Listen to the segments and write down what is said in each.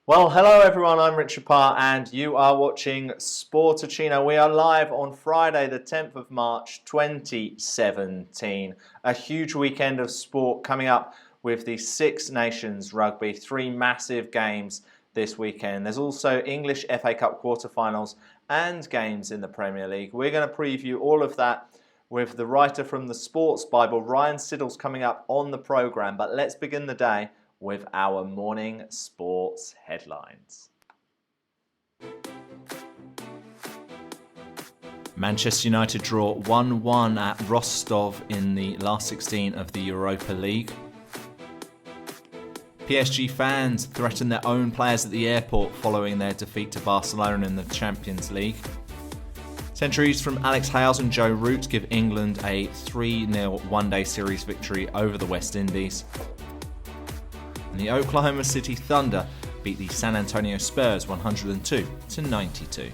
Well, hello everyone, I'm Richard Parr and you are watching Sportuccino. We are live on Friday the 10th of March 2017. A huge weekend of sport coming up with the Six Nations Rugby. Three massive games this weekend. There's also English FA Cup quarterfinals and games in the Premier League. We're going to preview all of that with the writer from the Sports Bible, Ryan Sidle's coming up on the programme. But let's begin the day with our morning sports headlines. Manchester United draw 1-1 at Rostov in the last 16 of the Europa League. PSG fans threaten their own players at the airport following their defeat to Barcelona in the Champions League. Centuries from Alex Hales and Joe Root give England a 3-0 one-day series victory over the West Indies. And the Oklahoma City Thunder beat the San Antonio Spurs 102-92.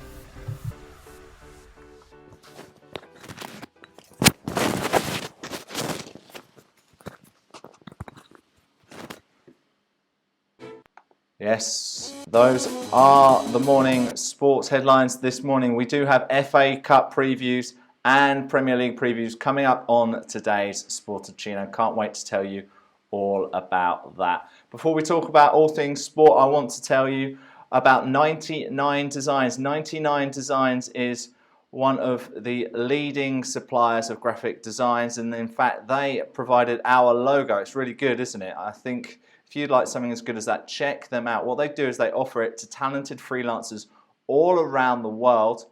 Yes, those are the morning sports headlines this morning. We do have FA Cup previews and Premier League previews coming up on today's Sportuccino. Can't wait to tell you all about that. Before we talk about all things sport, I want to tell you about 99 Designs. 99 Designs is one of the leading suppliers of graphic designs, and in fact they provided our logo. It's really good, isn't it? I think if you'd like something as good as that, check them out. What they do is they offer it to talented freelancers all around the world,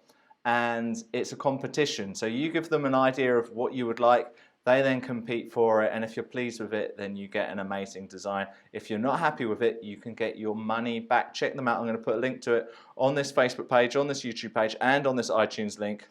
and it's a competition. So you give them an idea of what you would like, they then compete for it, and if you're pleased with it, then you get an amazing design. If you're not happy with it, you can get your money back. Check them out. I'm going to put a link to it on this Facebook page, on this YouTube page, and on this iTunes link.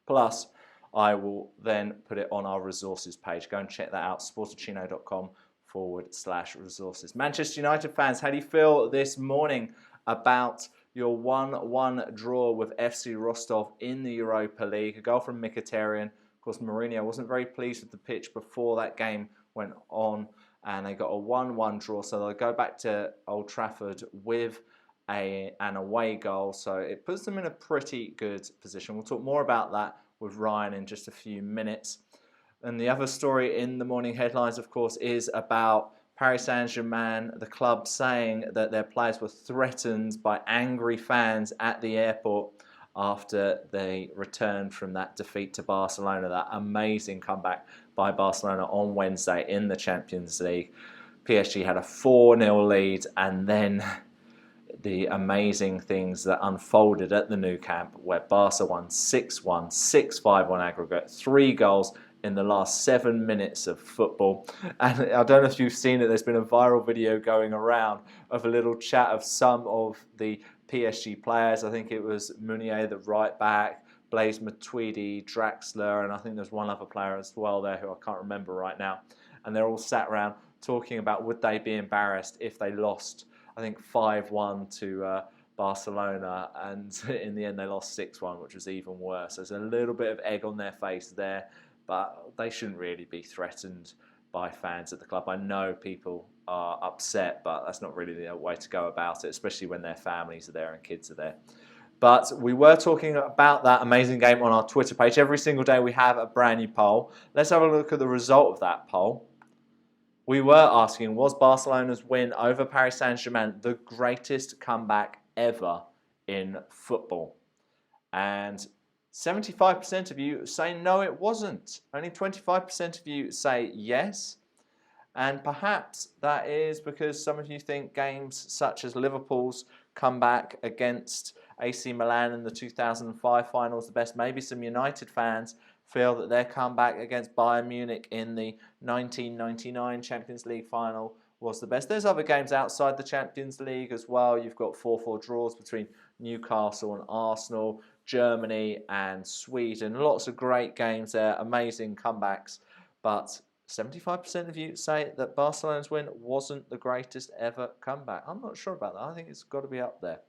Plus, I will then put it on our resources page. Go and check that out, sportuccino.com/resources. Manchester United fans, how do you feel this morning about your 1-1 draw with FC Rostov in the Europa League? A goal from Mkhitaryan. Of course, Mourinho wasn't very pleased with the pitch before that game went on, and they got a 1-1 draw. So they'll go back to Old Trafford with an away goal. So it puts them in a pretty good position. We'll talk more about that with Ryan in just a few minutes. And the other story in the morning headlines, of course, is about Paris Saint-Germain, the club saying that their players were threatened by angry fans at the airport after they returned from that defeat to Barcelona, that amazing comeback by Barcelona on Wednesday in the Champions League. PSG had a 4-0 lead, and then the amazing things that unfolded at the Nou Camp, where Barca won 6-1, 6-5 on aggregate, 3 goals in the last 7 minutes of football. And I don't know if you've seen it, there's been a viral video going around of a little chat of some of the PSG players. I think it was Meunier, the right back, Blaise Matuidi, Draxler, and I think there's one other player as well there who I can't remember right now. And they're all sat around talking about would they be embarrassed if they lost, I think 5-1 to Barcelona, and in the end they lost 6-1, which was even worse. There's a little bit of egg on their face there, but they shouldn't really be threatened by fans at the club. I know people are upset, but that's not really the way to go about it, especially when their families are there and kids are there. But we were talking about that amazing game on our Twitter page. Every single day we have a brand new poll. Let's have a look at the result of that poll. We were asking, was Barcelona's win over Paris Saint-Germain the greatest comeback ever in football? And 75% of you say no, it wasn't. Only 25% of you say yes. And perhaps that is because some of you think games such as Liverpool's comeback against AC Milan in the 2005 final is the best. Maybe some United fans feel that their comeback against Bayern Munich in the 1999 Champions League final was the best. There's other games outside the Champions League as well. You've got 4-4 draws between Newcastle and Arsenal, Germany and Sweden. Lots of great games there, amazing comebacks. But 75% of you say that Barcelona's win wasn't the greatest ever comeback. I'm not sure about that. I think it's got to be up there.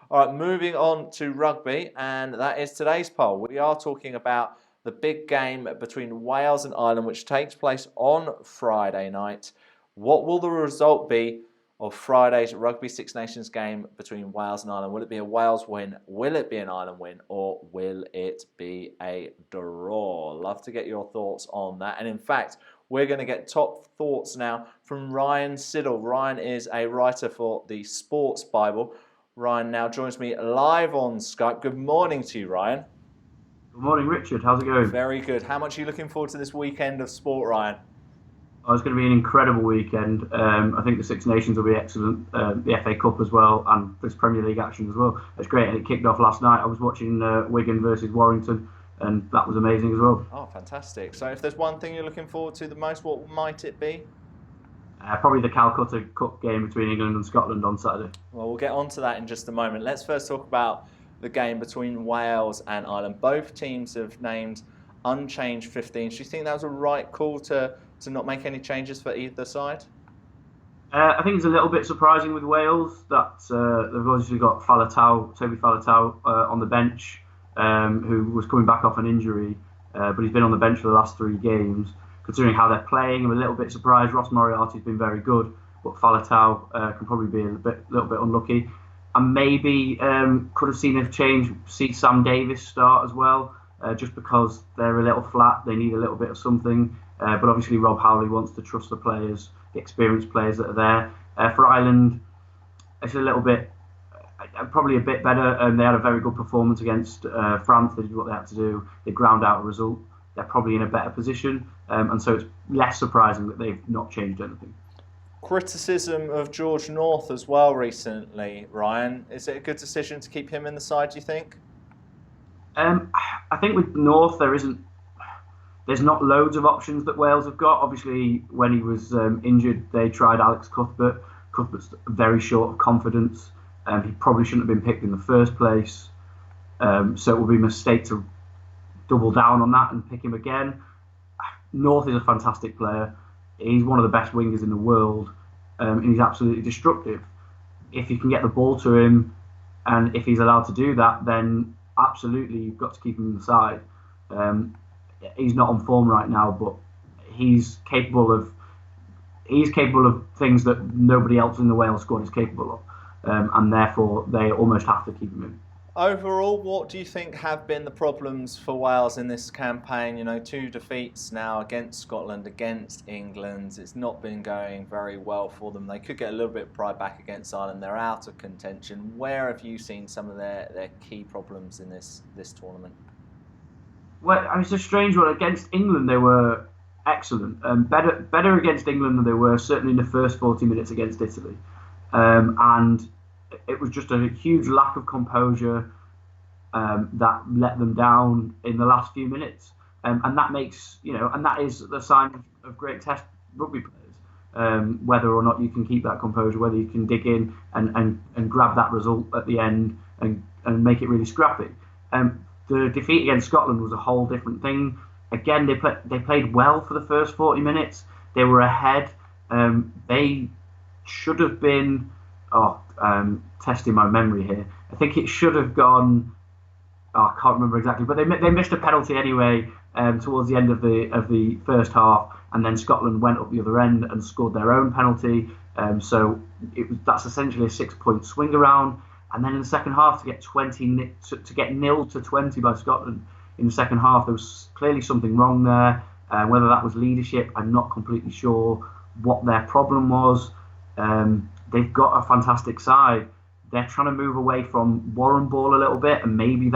All right, moving on to rugby, and that is today's poll. We are talking about the big game between Wales and Ireland, which takes place on Friday night. What will the result be? of Friday's Rugby Six Nations game between Wales and Ireland. Will it be a Wales win? Will it be an Ireland win? Or will it be a draw? Love to get your thoughts on that. And in fact, we're going to get top thoughts now from Ryan Sidle. Ryan is a writer for the Sports Bible. Ryan now joins me live on Skype. Good morning to you, Ryan. Good morning, Richard. How's it going? Very good. How much are you looking forward to this weekend of sport, Ryan? Oh, it's going to be an incredible weekend. I think the Six Nations will be excellent. The FA Cup as well, and this Premier League action as well. It's great, and it kicked off last night. I was watching Wigan versus Warrington, and that was amazing as well. Oh, fantastic. So if there's one thing you're looking forward to the most, what might it be? Probably the Calcutta Cup game between England and Scotland on Saturday. Well, we'll get on to that in just a moment. Let's first talk about the game between Wales and Ireland. Both teams have named unchanged 15s. Do you think that was a right call to not make any changes for either side? I think it's a little bit surprising with Wales that they've obviously got Toby Faletau on the bench, who was coming back off an injury, but he's been on the bench for the last 3 games. Considering how they're playing, I'm a little bit surprised. Ross Moriarty's been very good, but Faletau can probably be a little bit unlucky. And maybe could have seen a change, see Sam Davis start as well, just because they're a little flat. They need a little bit of something. But obviously Rob Howley wants to trust the players, the experienced players that are there. For Ireland, it's a little bit, probably a bit better. They had a very good performance against France. They did what they had to do. They ground out a result. They're probably in a better position. And so it's less surprising that they've not changed anything. Criticism of George North as well recently, Ryan. Is it a good decision to keep him in the side, do you think? I think with North, there's not loads of options that Wales have got. Obviously, when he was injured, they tried Alex Cuthbert. Cuthbert's very short of confidence. He probably shouldn't have been picked in the first place. So it would be a mistake to double down on that and pick him again. North is a fantastic player. He's one of the best wingers in the world, and he's absolutely destructive. If you can get the ball to him, and if he's allowed to do that, then absolutely you've got to keep him in the side. He's not on form right now, but he's capable of things that nobody else in the Wales squad is capable of, and therefore they almost have to keep him in. Overall, what do you think have been the problems for Wales in this campaign? 2 defeats now against Scotland, against England. It's not been going very well for them. They could get a little bit of pride back against Ireland. They're out of contention. Where have you seen some of their key problems in this tournament? Well, it's a strange one. Against England, they were excellent. Better against England than they were certainly in the first 40 minutes against Italy. And it was just a huge lack of composure that let them down in the last few minutes, and that makes and that is the sign of great Test rugby players. Whether or not you can keep that composure, whether you can dig in and grab that result at the end and make it really scrappy. The defeat against Scotland was a whole different thing. Again, they played well for the first 40 minutes. They were ahead. They should have been. Testing my memory here. I think it should have gone. I can't remember exactly, but they missed a penalty anyway towards the end of the first half, and then Scotland went up the other end and scored their own penalty. So that's essentially a 6-point swing around. And then in the second half, to get 0-20 by Scotland in the second half, there was clearly something wrong there. Whether that was leadership, I'm not completely sure what their problem was. They've got a fantastic side. They're trying to move away from Warren ball a little bit, and maybe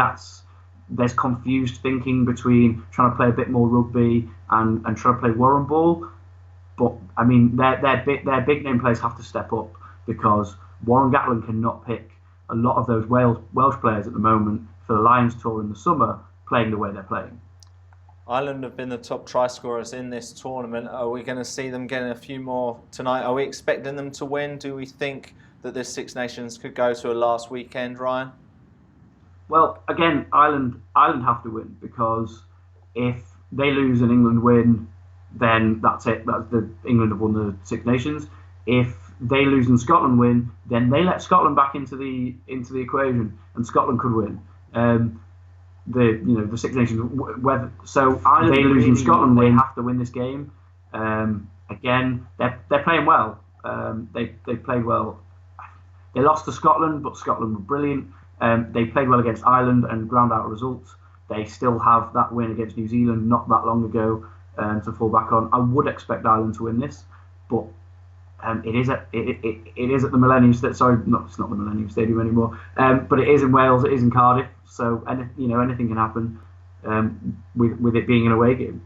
there's confused thinking between trying to play a bit more rugby and trying to play Warren ball. But I mean, their big name players have to step up, because Warren Gatland cannot pick a lot of those Welsh players at the moment for the Lions tour in the summer playing the way they're playing. Ireland have been the top try scorers in this tournament. Are we going to see them getting a few more tonight? Are we expecting them to win? Do we think that this Six Nations could go to a last weekend, Ryan? Well, again, Ireland have to win, because if they lose and England win, then that's it. England have won the Six Nations. If they lose and Scotland win, then they let Scotland back into the equation, and Scotland could win. The Six Nations. So Ireland, they lose and Scotland, they have to win this game. Again, they're playing well. They played well. They lost to Scotland, but Scotland were brilliant. They played well against Ireland and ground out results. They still have that win against New Zealand not that long ago to fall back on. I would expect Ireland to win this, but it is at the Millennium Stadium. Sorry, it's not the Millennium Stadium anymore. But it is in Wales. It is in Cardiff. So anything can happen with it being an away game.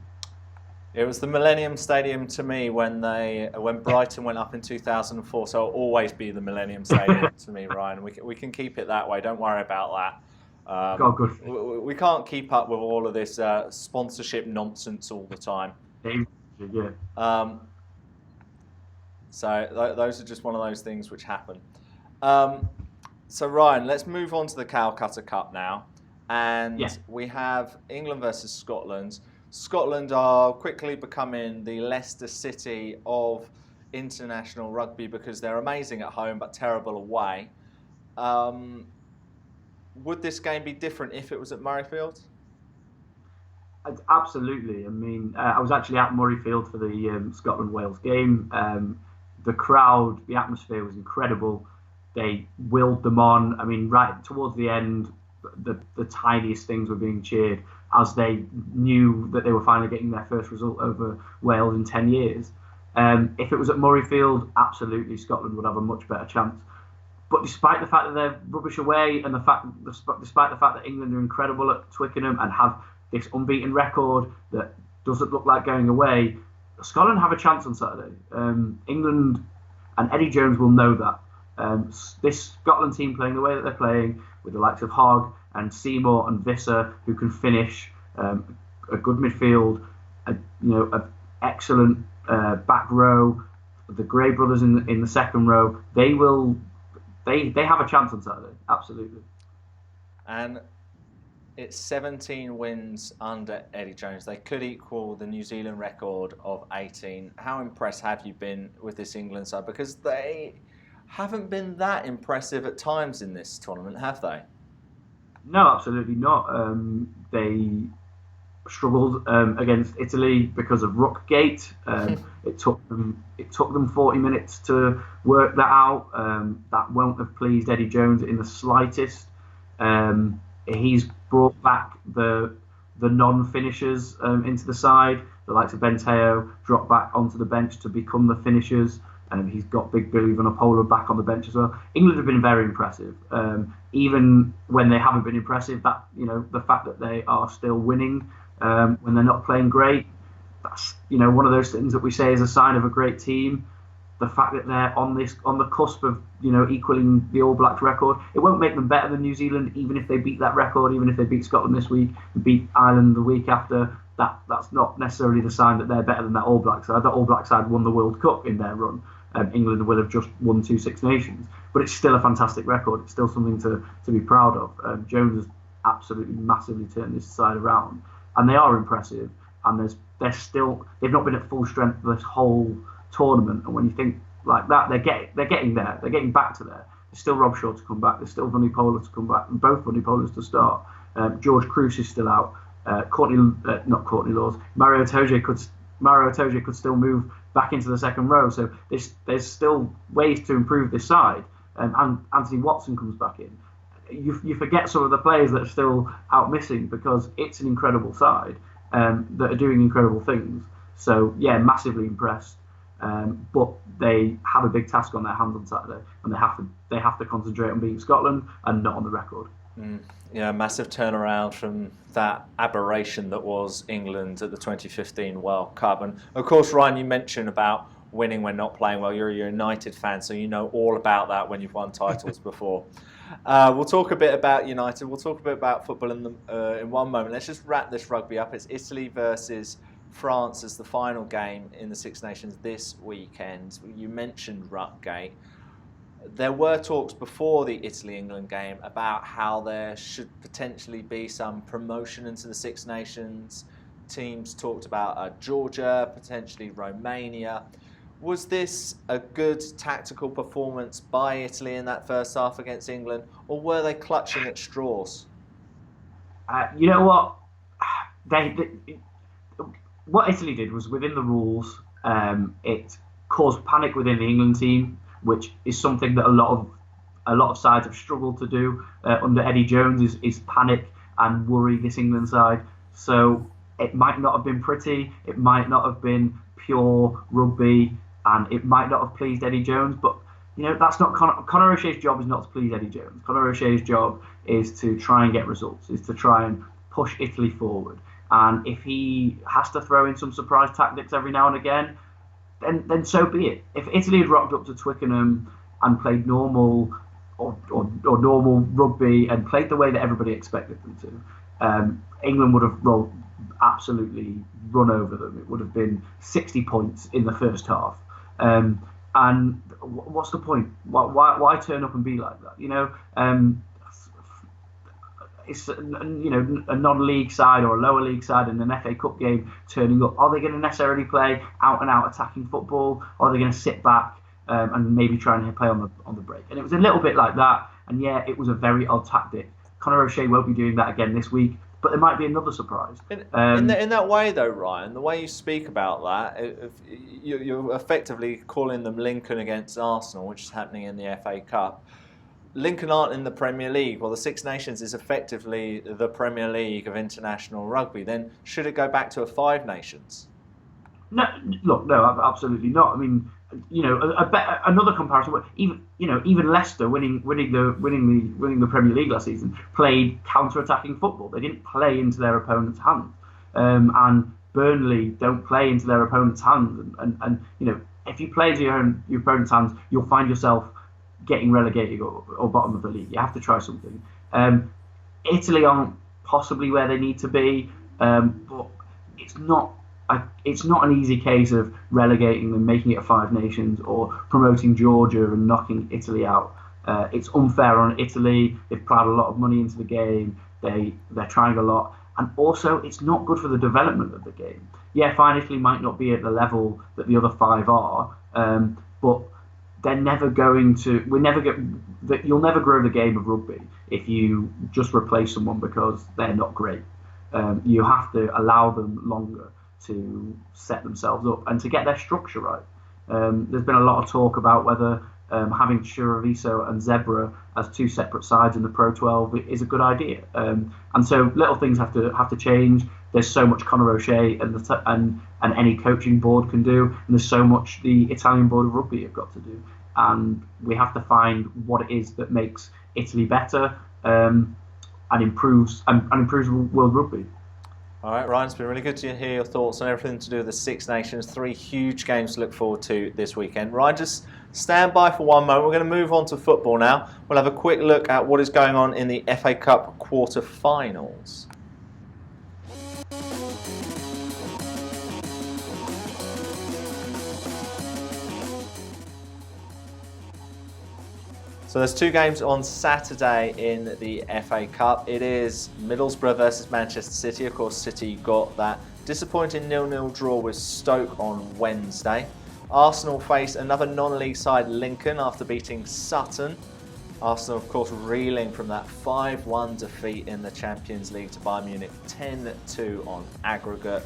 It was the Millennium Stadium to me when Brighton went up in 2004. So it'll always be the Millennium Stadium to me, Ryan. We can keep it that way. Don't worry about that. Good. We can't keep up with all of this sponsorship nonsense all the time. Yeah. So those are just one of those things which happen. So Ryan, let's move on to the Calcutta Cup now, and we have England versus Scotland. Scotland are quickly becoming the Leicester City of international rugby because they're amazing at home but terrible away. Would this game be different if it was at Murrayfield? Absolutely. I mean, I was actually at Murrayfield for the Scotland-Wales game. The crowd, the atmosphere was incredible. They willed them on. I mean, right towards the end, the tiniest things were being cheered as they knew that they were finally getting their first result over Wales in 10 years. If it was at Murrayfield, absolutely Scotland would have a much better chance. But despite the fact that they're rubbish away, and despite the fact that England are incredible at Twickenham and have this unbeaten record that doesn't look like going away, Scotland have a chance on Saturday. England and Eddie Jones will know that. This Scotland team playing the way that they're playing, with the likes of Hogg and Seymour and Visser, who can finish, a good midfield, an excellent back row, the Gray brothers in the second row, they have a chance on Saturday, absolutely. And it's 17 wins under Eddie Jones. They could equal the New Zealand record of 18. How impressed have you been with this England side? Because they haven't been that impressive at times in this tournament, have they? No, absolutely not. They struggled against Italy because of Ruckgate. It took them 40 minutes to work that out. That won't have pleased Eddie Jones in the slightest. He's brought back the non-finishers into the side. The likes of Benteo dropped back onto the bench to become the finishers. He's got Big Billy Vunipola back on the bench as well. England have been very impressive, even when they haven't been impressive. That the fact that they are still winning when they're not playing great, that's one of those things that we say is a sign of a great team. The fact that they're on the cusp of equaling the All Blacks record, it won't make them better than New Zealand, even if they beat that record, even if they beat Scotland this week, and beat Ireland the week after. That's not necessarily the sign that they're better than that All Black side. That All Black side won the World Cup in their run. England will have just won 2 Six Nations, but it's still a fantastic record. It's still something to be proud of. Jones has absolutely massively turned this side around, and they are impressive. And they've not been at full strength for this whole tournament. And when you think like that, they're getting there. They're getting back to there. There's still Rob Shaw to come back. There's still Vunipola to come back, and both Vunipolas to start. George Cruz is still out. Not Courtney Laws. Mario Itoje could still move back into the second row. So there's still ways to improve this side. And Anthony Watson comes back in. You forget some of the players that are still out missing because it's an incredible side that are doing incredible things. So yeah, massively impressed. But they have a big task on their hands on Saturday, and they have to concentrate on beating Scotland and not on the record. Yeah, massive turnaround from that aberration that was England at the 2015 World Cup. And of course, Ryan, you mentioned about winning when not playing well. You're a United fan, so you know all about that when you've won titles before. We'll talk a bit about United. We'll talk a bit about football in one moment. Let's just wrap this rugby up. It's Italy versus France as the final game in the Six Nations this weekend. You mentioned Ruckgate. There were talks before the Italy-England game about how there should potentially be some promotion into the Six Nations. Teams talked about Georgia, potentially Romania. Was this a good tactical performance by Italy in that first half against England, or were they clutching at straws? You know what? What Italy did was within the rules. It caused panic within the England team, which is something that a lot of sides have struggled to do under Eddie Jones, is panic and worry this England side. So it might not have been pretty, it might not have been pure rugby, and it might not have pleased Eddie Jones, but that's not Conor O'Shea's job is not to please Eddie Jones. Conor O'Shea's job is to try and get results, is to try and push Italy forward. And if he has to throw in some surprise tactics every now and again, then so be it. If Italy had rocked up to Twickenham and played normal or normal rugby and played the way that everybody expected them to, England would have absolutely run over them. It would have been 60 points in the first half. And what's the point? Why turn up and be like that? It's a non-league side or a lower league side in an FA Cup game turning up. Are they going to necessarily play out and out attacking football, or are they going to sit back and maybe try and play on the break? And it was a little bit like that. And yeah, it was a very odd tactic. Conor O'Shea won't be doing that again this week, but there might be another surprise. In that way, though, Ryan, the way you speak about that, you're effectively calling them Lincoln against Arsenal, which is happening in the FA Cup. Lincoln aren't in the Premier League. Well, the Six Nations is effectively the Premier League of international rugby. Then should it go back to a Five Nations? No, look, no, absolutely not. I mean, another comparison. Even Leicester winning the Premier League last season played counter-attacking football. They didn't play into their opponent's hands, and Burnley don't play into their opponent's hands. And if you play into your opponent's hands, you'll find yourself getting relegated or bottom of the league. You have to try something. Italy aren't possibly where they need to be, but it's not an easy case of relegating them, making it a Five Nations, or promoting Georgia and knocking Italy out. It's unfair on Italy. They've plowed a lot of money into the game. They're trying a lot, and also it's not good for the development of the game. Yeah, fine, Italy might not be at the level that the other five are, but they're never going to. You'll never grow the game of rugby if you just replace someone because they're not great. You have to allow them longer to set themselves up and to get their structure right. There's been a lot of talk about whether having Chiraviso and Zebra as two separate sides in the Pro 12 is a good idea. And so little things have to change. There's so much Conor O'Shea and any coaching board can do, and there's so much the Italian Board of Rugby have got to do. And we have to find what it is that makes Italy better and improves world rugby. All right, Ryan, it's been really good to hear your thoughts on everything to do with the Six Nations. 3 huge games to look forward to this weekend. Ryan, just stand by for one moment. We're going to move on to football now. We'll have a quick look at what is going on in the FA Cup quarter-finals. So there's 2 games on Saturday in the FA Cup. It is Middlesbrough versus Manchester City. Of course, City got that disappointing 0-0 draw with Stoke on Wednesday. Arsenal face another non-league side, Lincoln, after beating Sutton. Arsenal, of course, reeling from that 5-1 defeat in the Champions League to Bayern Munich, 10-2 on aggregate.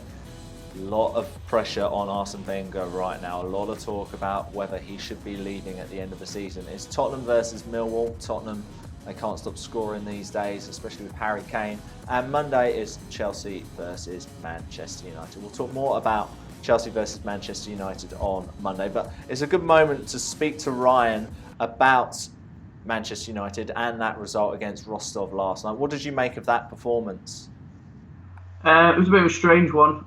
A lot of pressure on Arsene Wenger right now. A lot of talk about whether he should be leaving at the end of the season. It's Tottenham versus Millwall. Tottenham, they can't stop scoring these days, especially with Harry Kane. And Monday is Chelsea versus Manchester United. We'll talk more about Chelsea versus Manchester United on Monday, but it's a good moment to speak to Ryan about Manchester United and that result against Rostov last night. What did you make of that performance? It was a bit of a strange one.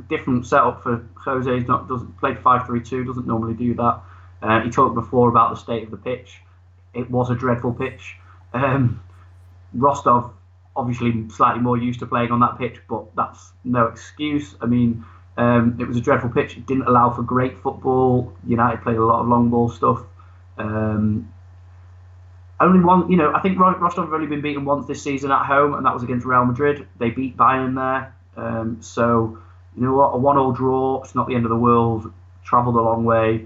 Different setup for Jose. Doesn't played 5-3-2. Doesn't normally do that. He talked before about the state of the pitch. It was a dreadful pitch. Rostov, obviously, slightly more used to playing on that pitch, but that's no excuse. I mean, it was a dreadful pitch. It didn't allow for great football. United played a lot of long ball stuff. Only one, I think Rostov have only been beaten once this season at home, and that was against Real Madrid. They beat Bayern there. So, you know what, a 1-1 draw, it's not the end of the world. Travelled a long way.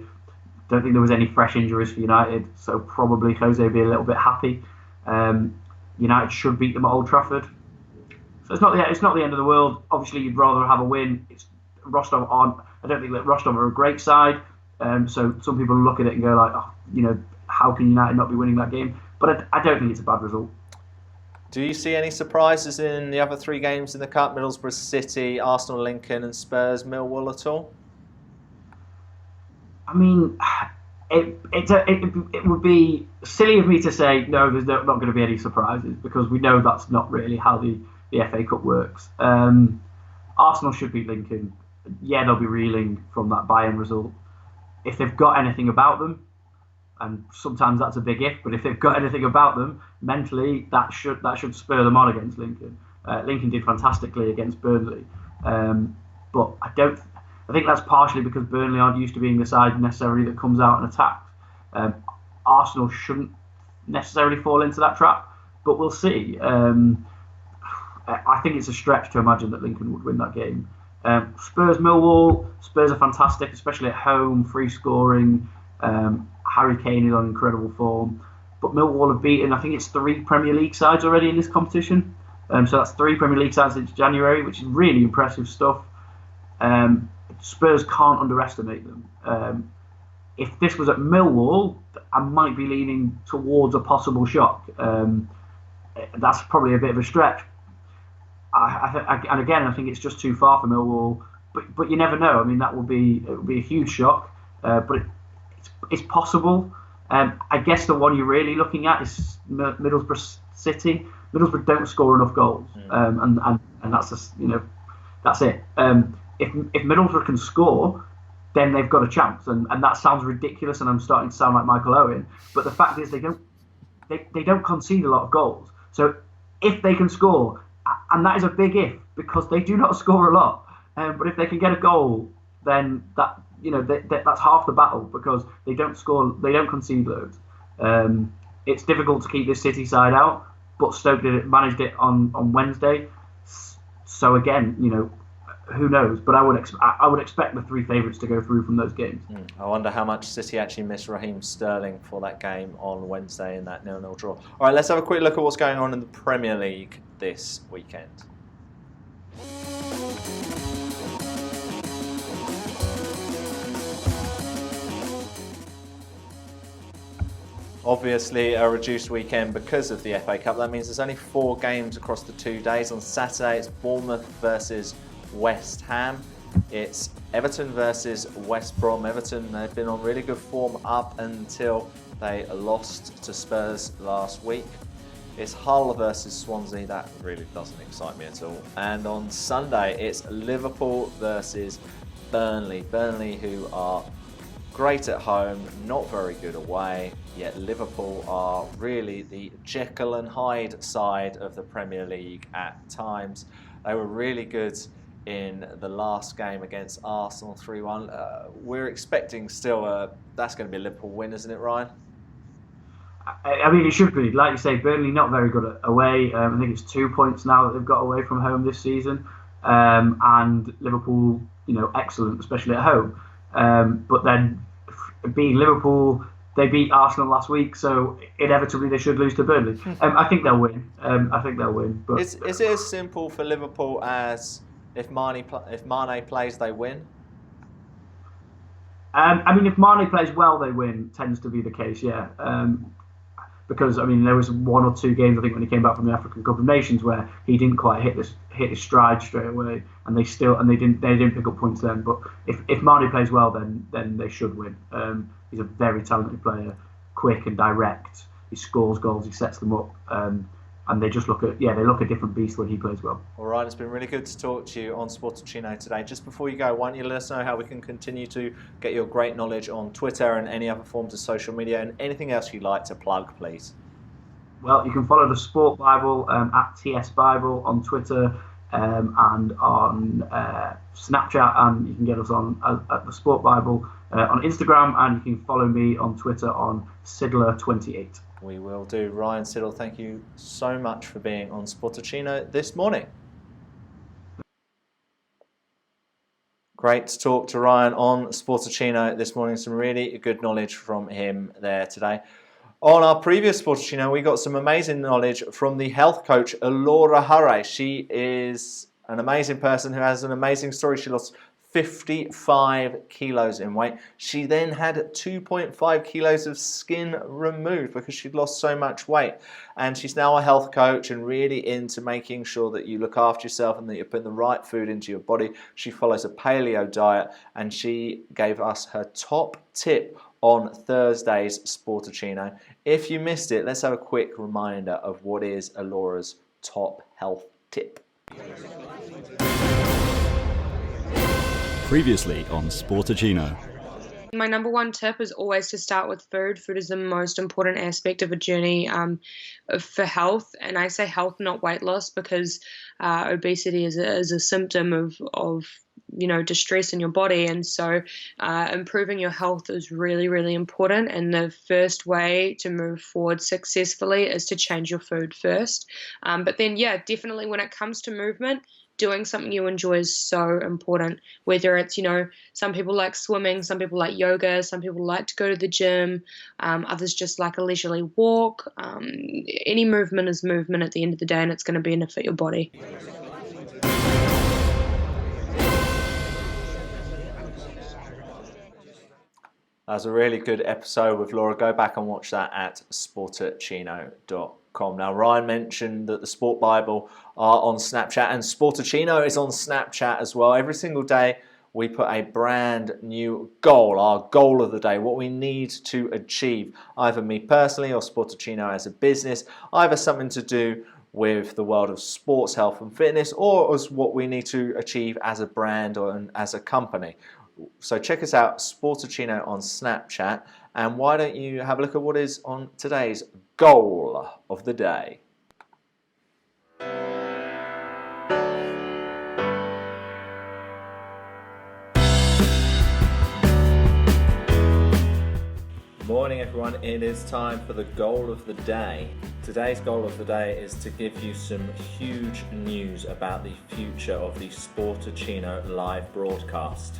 Don't think there was any fresh injuries for United, so probably Jose will be a little bit happy. United should beat them at Old Trafford. So it's not the end of the world. Obviously, you'd rather have a win. Rostov aren't I don't think that Rostov are a great side. So some people look at it and go like, how can United not be winning that game? But I don't think it's a bad result. Do you see any surprises in the other 3 games in the Cup? Middlesbrough City, Arsenal, Lincoln, and Spurs, Millwall at all? I mean, it would be silly of me to say no. There's not going to be any surprises because we know that's not really how the FA Cup works. Arsenal should beat Lincoln. Yeah, they'll be reeling from that Bayern result. If they've got anything about them, and sometimes that's a big if, but if they've got anything about them mentally, that should spur them on against Lincoln. Lincoln did fantastically against Burnley, but I think that's partially because Burnley aren't used to being the side necessarily that comes out and attacks. Arsenal shouldn't necessarily fall into that trap, but we'll see. I think it's a stretch to imagine that Lincoln would win that game. Spurs Millwall. Spurs are fantastic, especially at home, free scoring. Harry Kane is on incredible form. But Millwall have beaten, I think it's 3 Premier League sides already in this competition. So that's 3 Premier League sides since January, which is really impressive stuff. Spurs can't underestimate them. If this was at Millwall, I might be leaning towards a possible shock. That's probably a bit of a stretch. And again, I think it's just too far for Millwall. But you never know. I mean, it would be a huge shock. But it's possible. I guess the one you're really looking at is Middlesbrough City. Middlesbrough don't score enough goals, and that's just, that's it. If Middlesbrough can score, then they've got a chance, and that sounds ridiculous, and I'm starting to sound like Michael Owen. But the fact is, they don't concede a lot of goals. So if they can score, and that is a big if, because they do not score a lot. But if they can get a goal, then that's half the battle, because they don't score, they don't concede loads. It's difficult to keep this City side out, but Stoke managed it on Wednesday. So again, who knows? But I would expect the 3 favourites to go through from those games. I wonder how much City actually missed Raheem Sterling for that game on Wednesday in that 0-0 draw. All right, let's have a quick look at what's going on in the Premier League this weekend. Obviously a reduced weekend because of the FA Cup. That means there's only 4 games across the 2 days. On Saturday it's Bournemouth versus West Ham. It's Everton versus West Brom. Everton, they've been on really good form up until they lost to Spurs last week. It's Hull versus Swansea. That really doesn't excite me at all. And on Sunday it's Liverpool versus Burnley. Burnley, who are great at home, not very good away, yet Liverpool are really the Jekyll and Hyde side of the Premier League at times. They were really good in the last game against Arsenal 3-1. We're expecting still that's going to be a Liverpool win, isn't it, Ryan? I mean, it should be. Like you say, Burnley not very good away. I think it's 2 points now that they've got away from home this season. And Liverpool, excellent, especially at home. But then beating Liverpool, they beat Arsenal last week, so inevitably they should lose to Burnley. I think they'll win. But is it as simple for Liverpool as if Mane plays, they win? I mean, if Mane plays well, they win. Tends to be the case, yeah. Because there was 1 or 2 games I think when he came back from the African Cup of Nations where he didn't quite hit his stride straight away, and they didn't pick up points then. But if Mane plays well, then they should win. He's a very talented player, quick and direct. He scores goals, he sets them up, and they just look a different beast when he plays well. All right, it's been really good to talk to you on Sportuccino today. Just before you go, why don't you let us know how we can continue to get your great knowledge on Twitter and any other forms of social media, and anything else you'd like to plug, please? Well, you can follow the Sport Bible at TS Bible on Twitter and on Snapchat, and you can get us on at the Sport Bible on Instagram, and you can follow me on Twitter on Sidler28. We will do. Ryan Sidle, thank you so much for being on Sportuccino this morning. Great to talk to Ryan on Sportuccino this morning. Some really good knowledge from him there today. On our previous Sportuccino, we got some amazing knowledge from the health coach, Laura Hurray. She is an amazing person who has an amazing story. She lost 55 kilos in weight. She then had 2.5 kilos of skin removed because she'd lost so much weight. And she's now a health coach and really into making sure that you look after yourself and that you're putting the right food into your body. She follows a paleo diet, and she gave us her top tip on Thursday's Sportuccino. If you missed it, let's have a quick reminder of what is Alora's top health tip. Previously on Sportuccino. My number one tip is always to start with food. Food is the most important aspect of a journey for health. And I say health, not weight loss, because obesity is a symptom of distress in your body. And so improving your health is really, really important. And the first way to move forward successfully is to change your food first. But then, definitely when it comes to movement, doing something you enjoy is so important. Whether it's, some people like swimming, some people like yoga, some people like to go to the gym, others just like a leisurely walk. Any movement is movement at the end of the day, and it's going to benefit your body. That was a really good episode with Laura. Go back and watch that at sportuccino.com. Now, Ryan mentioned that the Sport Bible are on Snapchat, and Sportuccino is on Snapchat as well. Every single day, we put a brand new goal, our goal of the day, what we need to achieve, either me personally or Sportuccino as a business, either something to do with the world of sports, health and fitness, or as what we need to achieve as a brand or as a company. So check us out, Sportuccino on Snapchat, and why don't you have a look at what is on today's goal of the day. Morning everyone, it is time for the goal of the day. Today's goal of the day is to give you some huge news about the future of the Sportuccino live broadcast.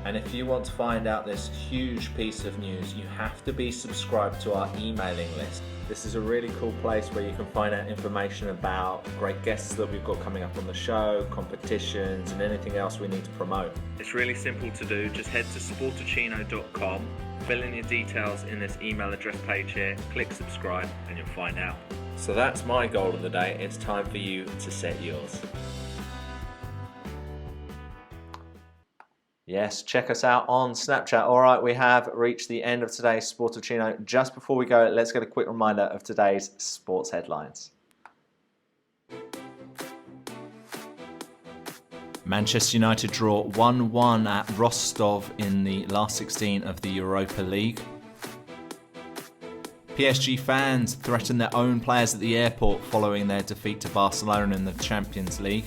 And if you want to find out this huge piece of news, you have to be subscribed to our emailing list. This is a really cool place where you can find out information about great guests that we've got coming up on the show, competitions, and anything else we need to promote. It's really simple to do. Just head to sportuccino.com, fill in your details in this email address page here, click subscribe, and you'll find out. So that's my goal of the day. It's time for you to set yours. Yes, check us out on Snapchat. All right, we have reached the end of today's Sportuccino. Just before we go, let's get a quick reminder of today's sports headlines. Manchester United draw 1-1 at Rostov in the last 16 of the Europa League. PSG fans threaten their own players at the airport following their defeat to Barcelona in the Champions League.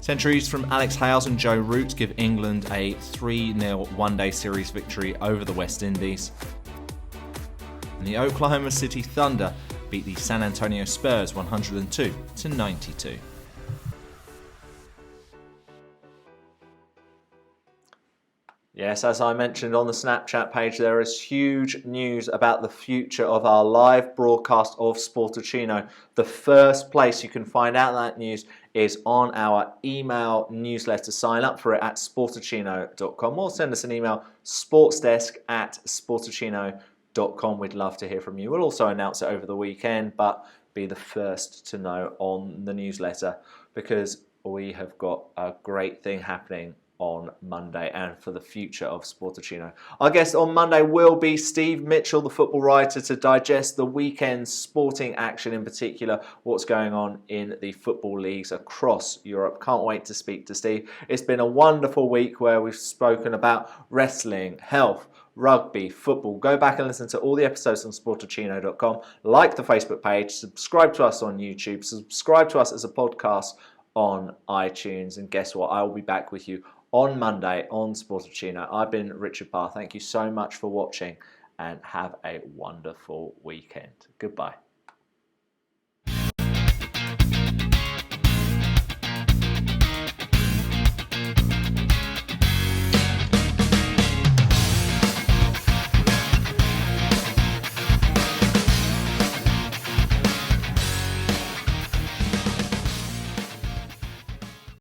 Centuries from Alex Hales and Joe Root give England a 3-0 one-day series victory over the West Indies. And the Oklahoma City Thunder beat the San Antonio Spurs 102-92. Yes, as I mentioned on the Snapchat page, there is huge news about the future of our live broadcast of Sportuccino. The first place you can find out that news is on our email newsletter. Sign up for it at sportuccino.com or send us an email, sportsdesk@sportuccino.com. We'd love to hear from you. We'll also announce it over the weekend, but be the first to know on the newsletter because we have got a great thing happening on Monday and for the future of Sportuccino. Our guest on Monday will be Steve Mitchell, the football writer, to digest the weekend's sporting action, in particular what's going on in the football leagues across Europe. Can't wait to speak to Steve. It's been a wonderful week where we've spoken about wrestling, health, rugby, football. Go back and listen to all the episodes on sportuccino.com. Like the Facebook page, subscribe to us on YouTube, subscribe to us as a podcast on iTunes, and guess what? I will be back with you on Monday on Sportuccino. I've been Richard Parr. Thank you so much for watching and have a wonderful weekend. Goodbye.